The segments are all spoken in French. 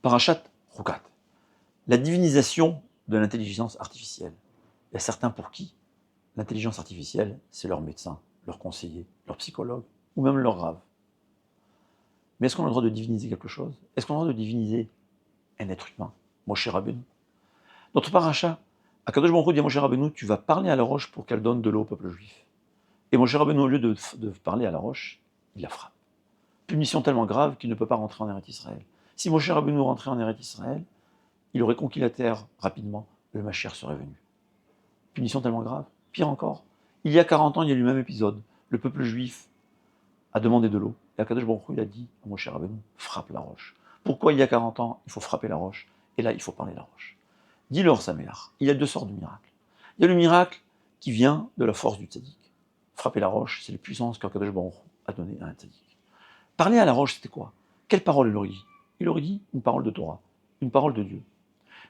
Parashat Chukat, la divinisation de l'intelligence artificielle. Il y a certains pour qui l'intelligence artificielle, c'est leur médecin, leur conseiller, leur psychologue, ou même leur rave. Mais est-ce qu'on a le droit de diviniser quelque chose? Est-ce qu'on a le droit de diviniser un être humain? Moshe Rabbeinu. Notre paracha, Akadosh Baruch Hu dit à Moshe Rabbeinu, tu vas parler à la roche pour qu'elle donne de l'eau au peuple juif. Et Moshe Rabbeinu, au lieu de parler à la roche, il la frappe. Punition tellement grave qu'il ne peut pas rentrer en Eretz Israël. Si Moshe Rabbeinu rentrait en Eretz Israël, il aurait conquis la terre rapidement, le Mashiach serait venu. Punition tellement grave. Pire encore, il y a 40 ans, il y a eu le même épisode. Le peuple juif a demandé de l'eau. Et Akadosh Baruch Hu, il a dit à Moshe Rabbeinu, frappe la roche. Pourquoi il y a 40 ans, il faut frapper la roche? Et là, il faut parler la roche. Dis-leur, Saméach, il y a deux sortes de miracles. Il y a le miracle qui vient de la force du tzaddik. Frapper la roche, c'est la puissance qu'Akadosh Baruch Hu a donnée à un tzaddik. Parler à la roche, c'était quoi? Quelle parole il aurait dit? Il aurait dit une parole de Torah, une parole de Dieu.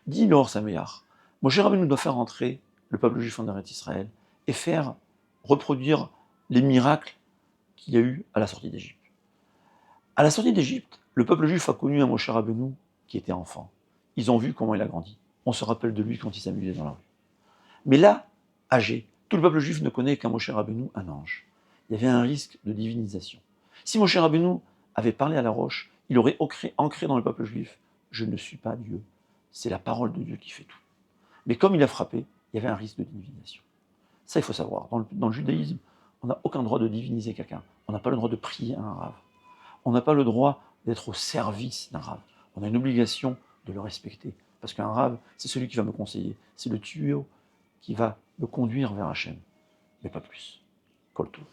Dis-leur, Saméach, Moshe Rabbeinu doit faire rentrer le peuple juif en Eretz Israël et faire reproduire les miracles qu'il y a eu à la sortie d'Égypte. À la sortie d'Égypte, le peuple juif a connu un Moshe Rabbeinu qui était enfant. Ils ont vu comment il a grandi. On se rappelle de lui quand il s'amusait dans la rue. Mais là, âgé, tout le peuple juif ne connaît qu'un Moshe Rabbeinu, un ange. Il y avait un risque de divinisation. Si Moshe Rabbeinu avait parlé à la roche, il aurait ancré dans le peuple juif « Je ne suis pas Dieu, c'est la parole de Dieu qui fait tout ». Mais comme il a frappé, il y avait un risque de divinisation. Ça, il faut savoir. Dans le judaïsme, on n'a aucun droit de diviniser quelqu'un. On n'a pas le droit de prier à un rave. On n'a pas le droit d'être au service d'un rave. On a une obligation de le respecter. Parce qu'un rave, c'est celui qui va me conseiller. C'est le tuyau qui va me conduire vers Hachem. Mais pas plus. Kol Tov.